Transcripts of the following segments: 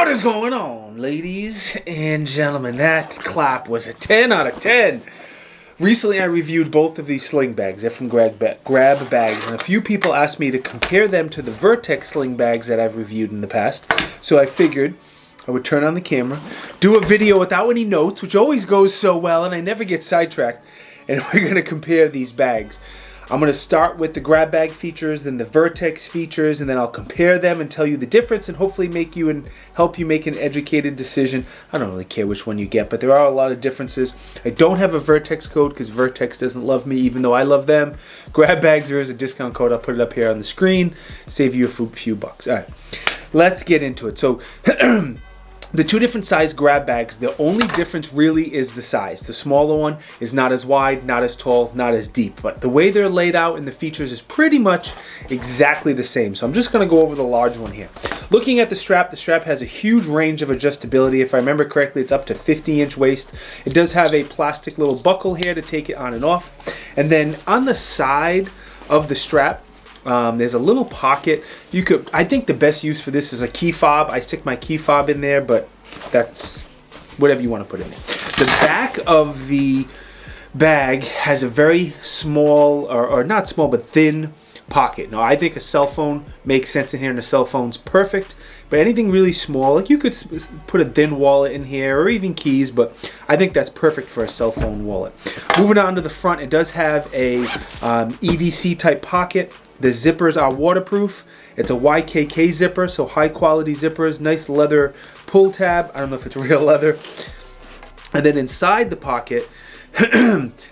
What is going on, ladies and gentlemen? That clap was a 10 out of 10. Recently, I reviewed both of these sling bags. They're from Grab Bags, and a few people asked me to compare them to the Vertx sling bags that I've reviewed in the past. So I figured I would turn on the camera, do a video without any notes, which always goes so well, and I never get sidetracked, and we're going to compare these bags. I'm going to start with the Grab Bag features, then the Vertx features, and then I'll compare them and tell you the difference and hopefully help you make an educated decision. I don't really care which one you get, but there are a lot of differences. I don't have a Vertx code because Vertx doesn't love me, even though I love them. Grab Bags, there is a discount code. I'll put it up here on the screen. Save you a few bucks. All right, let's get into it. So the two different size grab bags, the only difference really is the size. The smaller one is not as wide, not as tall, not as deep. But the way they're laid out in the features is pretty much exactly the same. So I'm just going to go over the large one here. Looking at the strap has a huge range of adjustability. If I remember correctly, it's up to 50-inch waist. It does have a plastic little buckle here to take it on and off. And then on the side of the strap, there's a little pocket. I think the best use for this is a key fob. I stick my key fob in there, but that's whatever you want to put in there. The back of the bag has a very small, or not small, but thin pocket. Now, I think a cell phone makes sense in here, and a cell phone's perfect. But anything really small, like you could put a thin wallet in here, or even keys, but I think that's perfect for a cell phone wallet. Moving on to the front, it does have a EDC type pocket. The zippers are waterproof. It's a YKK zipper, so high quality zippers. Nice leather pull tab. I don't know if it's real leather. And then inside the pocket,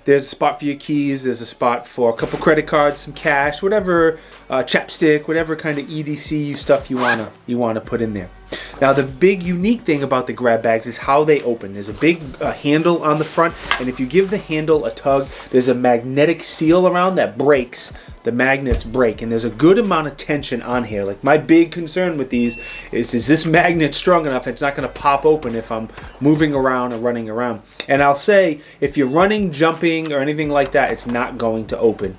there's a spot for your keys. There's a spot for a couple credit cards, some cash, whatever, chapstick, whatever kind of EDC stuff you wanna put in there. Now, the big unique thing about the grab bags is how they open. There's a big handle on the front, and if you give the handle a tug, there's a magnetic seal around that breaks. The magnets break, and there's a good amount of tension on here. Like, my big concern with these is this magnet strong enough it's not going to pop open if I'm moving around or running around. And I'll say, if you're running, jumping, or anything like that, it's not going to open.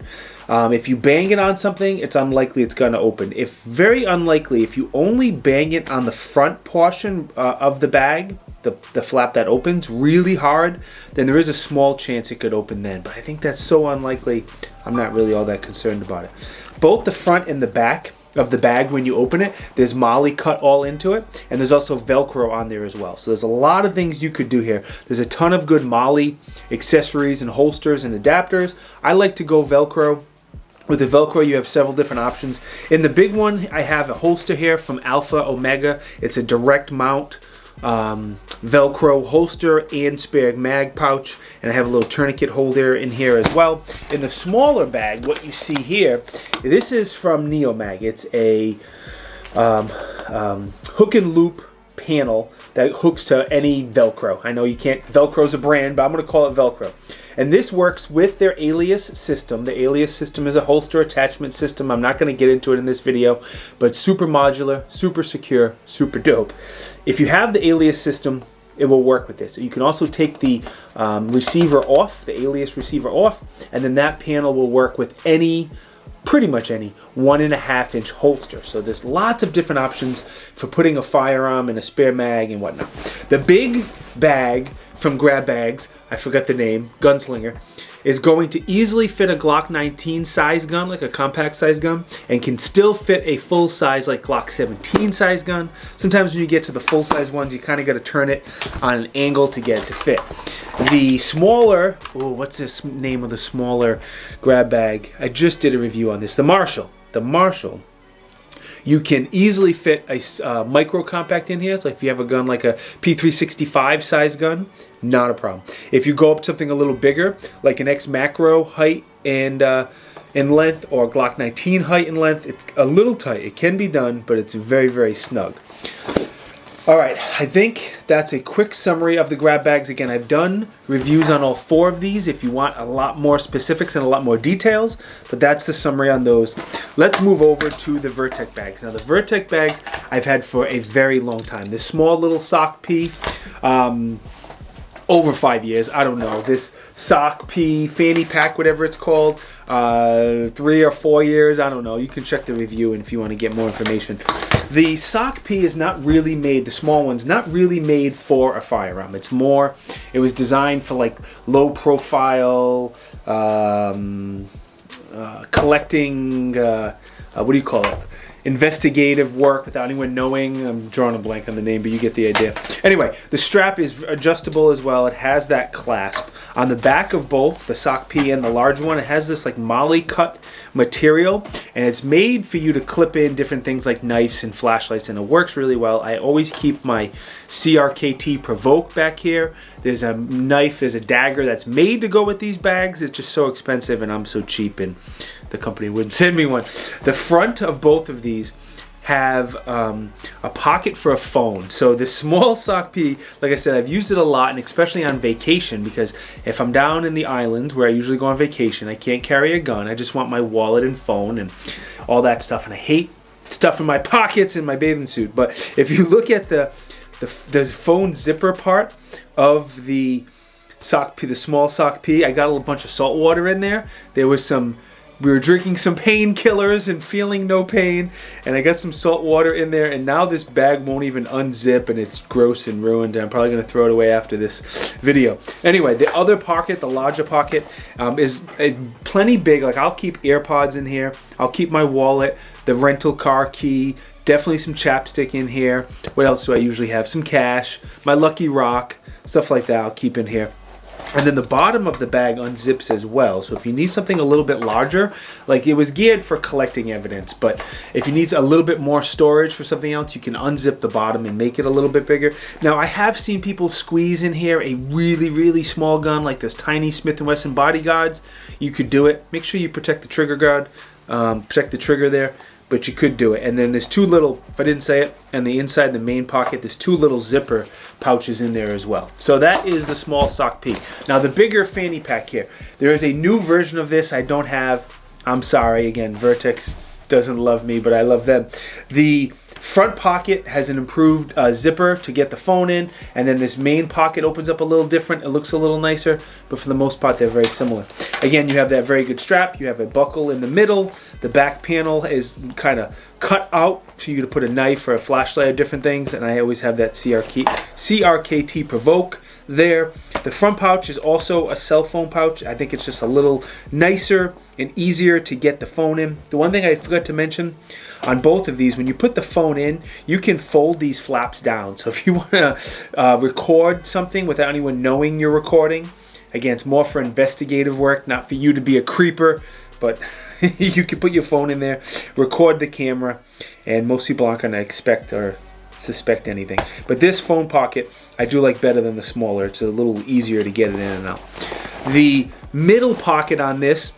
If you bang it on something, it's unlikely it's going to open. Very unlikely, if you only bang it on the front portion of the bag, the flap that opens really hard, then there is a small chance it could open then. But I think that's so unlikely, I'm not really all that concerned about it. Both the front and the back of the bag, when you open it, there's molle cut all into it, and there's also velcro on there as well. So there's a lot of things you could do here. There's a ton of good molle accessories and holsters and adapters. I like to go velcro. With the velcro, you have several different options. In the big one, I have a holster here from Alpha Omega. It's a direct mount velcro holster and spare mag pouch, and I have a little tourniquet holder in here as well. In the smaller bag, what you see here, this is from Neomag. It's a hook and loop panel that hooks to any velcro. I know you can't, velcro's a brand, but I'm going to call it velcro. And this works with their alias system. The alias system is a holster attachment system. I'm not going to get into it in this video, but super modular, super secure, super dope. If you have the alias system, it will work with this. You can also take the receiver off, the alias receiver off, and then that panel will work with pretty much any 1.5-inch holster. So there's lots of different options for putting a firearm and a spare mag and whatnot. The big bag from Grab Bags, I forgot the name, Gunslinger, is going to easily fit a Glock 19 size gun, like a compact size gun, and can still fit a full size, like Glock 17 size gun. Sometimes when you get to the full size ones, you kind of got to turn it on an angle to get it to fit. The smaller, what's this name of the smaller grab bag? I just did a review on this. The Marshall. You can easily fit a micro compact in here. So if you have a gun like a P365 size gun, not a problem. If you go up something a little bigger, like an X Macro height and in length, or Glock 19 height and length, it's a little tight. It can be done, but it's very, very snug. All right, I think that's a quick summary of the grab bags. Again, I've done reviews on all 4 of these if you want a lot more specifics and a lot more details, but that's the summary on those. Let's move over to the Vertx bags. Now, the Vertx bags I've had for a very long time. This small little SOCP over 5 years. I don't know. This SOCP fanny pack, whatever it's called, 3 or 4 years. I don't know. You can check the review if you want to get more information. The SOCP is not really made, the small one's not really made for a firearm. It's more, it was designed for like low profile, collecting, what do you call it? Investigative work without anyone knowing. I'm drawing a blank on the name, but you get the idea. Anyway, the strap is adjustable as well. It has that clasp. On the back of both, the SOCP and the large one, it has this like molle cut material, and it's made for you to clip in different things like knives and flashlights, and it works really well. I always keep my CRKT Provoke back here. There's a knife, there's a dagger that's made to go with these bags. It's just so expensive, and I'm so cheap, and the company wouldn't send me one. The front of both of these have a pocket for a phone. So the small SOCP, like I said, I've used it a lot, and especially on vacation, because if I'm down in the islands where I usually go on vacation, I can't carry a gun. I just want my wallet and phone and all that stuff, and I hate stuff in my pockets in my bathing suit. But if you look at the phone zipper part of the SOCP, the small SOCP, I got a bunch of salt water in there. We were drinking some painkillers and feeling no pain, and I got some salt water in there, and now this bag won't even unzip, and it's gross and ruined, and I'm probably going to throw it away after this video. Anyway, the other pocket, the larger pocket, is plenty big. Like, I'll keep AirPods in here, I'll keep my wallet, the rental car key, definitely some chapstick in here. What else do I usually have? Some cash, my Lucky Rock, stuff like that I'll keep in here. And then the bottom of the bag unzips as well. So if you need something a little bit larger, like it was geared for collecting evidence, but if you need a little bit more storage for something else, you can unzip the bottom and make it a little bit bigger. Now, I have seen people squeeze in here a really, really small gun, like this tiny Smith & Wesson bodyguards. You could do it. Make sure you protect the trigger guard, protect the trigger there. But you could do it. And then there's two little, if I didn't say it, and the inside the main pocket, there's two little zipper pouches in there as well. So that is the small SOCP. Now the bigger fanny pack here. There is a new version of this I don't have. I'm sorry, again, Vertx doesn't love me, but I love them. The front pocket has an improved zipper to get the phone in, and then this main pocket opens up a little different. It looks a little nicer, but for the most part they're very similar. Again, you have that very good strap, you have a buckle in the middle, the back panel is kind of cut out for you to put a knife or a flashlight or different things, and I always have that CRKT Provoke there. The front pouch is also a cell phone pouch. I think it's just a little nicer and easier to get the phone in. The one thing I forgot to mention on both of these, when you put the phone in, you can fold these flaps down. So if you want to record something without anyone knowing you're recording, again, it's more for investigative work, not for you to be a creeper, but you can put your phone in there, record the camera, and most people aren't going to expect or suspect anything. But this phone pocket I do like better than the smaller. It's a little easier to get it in and out. The middle pocket on this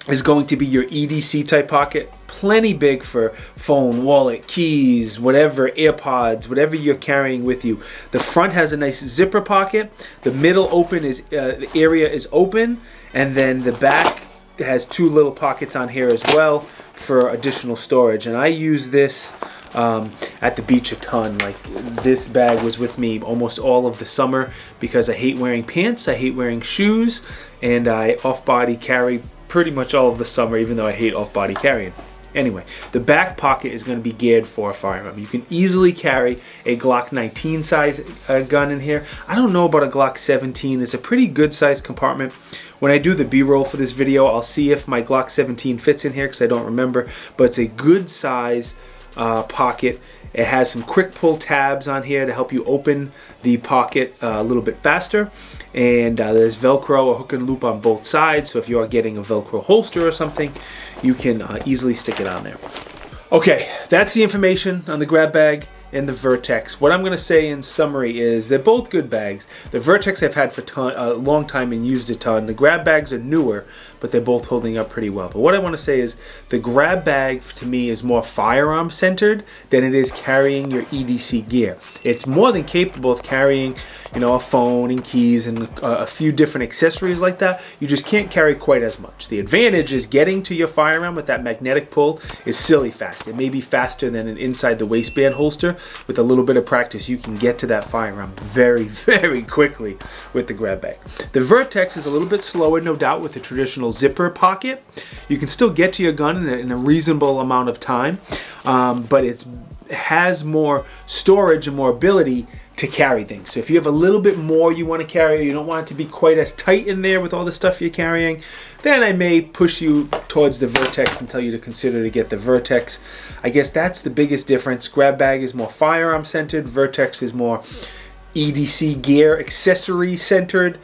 is going to be your EDC type pocket. Plenty big for phone, wallet, keys, whatever, AirPods, whatever you're carrying with you. The front has a nice zipper pocket. The middle open is the area is open, and then the back has two little pockets on here as well for additional storage. And I use this at the beach a ton. Like, this bag was with me almost all of the summer because I hate wearing pants, I hate wearing shoes, and I off-body carry pretty much all of the summer, even though I hate off-body carrying. Anyway, the back pocket is going to be geared for a firearm. You can easily carry a Glock 19 size gun in here. I don't know about a Glock 17. It's a pretty good size compartment. When I do the B-roll for this video, I'll see if my Glock 17 fits in here because I don't remember. But it's a good size pocket. It has some quick pull tabs on here to help you open the pocket a little bit faster. And there's Velcro or hook and loop on both sides, so if you are getting a Velcro holster or something, you can easily stick it on there. Okay, that's the information on the grab bag and the Vertx. What I'm going to say in summary is they're both good bags. The Vertx I've had for a long time and used a ton. The grab bags are newer, but they're both holding up pretty well. But what I want to say is the grab bag to me is more firearm centered than it is carrying your EDC gear. It's more than capable of carrying, you know, a phone and keys and a few different accessories like that. You just can't carry quite as much. The advantage is getting to your firearm with that magnetic pull is silly fast. It may be faster than an inside the waistband holster. With a little bit of practice, you can get to that firearm very, very quickly with the grab bag. The Vertx is a little bit slower, no doubt, with the traditional zipper pocket. You can still get to your gun in a reasonable amount of time, but it has more storage and more ability to carry things. So if you have a little bit more you want to carry, you don't want it to be quite as tight in there with all the stuff you're carrying, then I may push you towards the Vertx and tell you to consider to get the Vertx. I guess that's the biggest difference. Grab bag is more firearm centered. Vertx is more EDC gear accessory centered.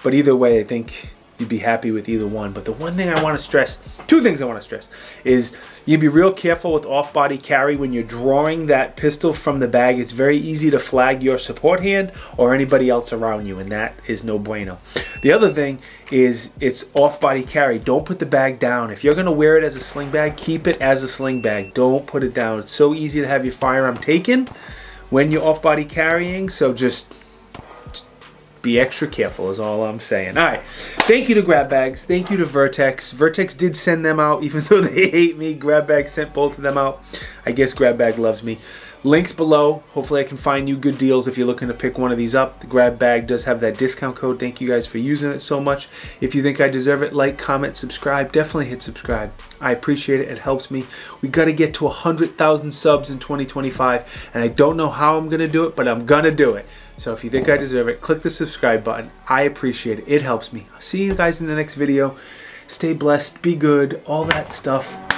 But either way, I think you'd be happy with either one. But the one thing I want to stress, two things I want to stress, is you be real careful with off-body carry when you're drawing that pistol from the bag. It's very easy to flag your support hand or anybody else around you, and that is no bueno. The other thing is it's off-body carry. Don't put the bag down. If you're going to wear it as a sling bag, keep it as a sling bag. Don't put it down. It's so easy to have your firearm taken when you're off-body carrying, so just be extra careful is all I'm saying. All right. Thank you to Grab Bags. Thank you to Vertx. Vertx did send them out, even though they hate me. Grab Bag sent both of them out. I guess Grab Bag loves me. Links below. Hopefully I can find you good deals if you're looking to pick one of these up. The Grab Bag does have that discount code. Thank you guys for using it so much. If you think I deserve it, like, comment, subscribe. Definitely hit subscribe. I appreciate it. It helps me. We got to get to 100,000 subs in 2025, and I don't know how I'm going to do it, but I'm going to do it. So if you think I deserve it, click the subscribe button. I appreciate it. It helps me. I'll see you guys in the next video. Stay blessed. Be good. All that stuff.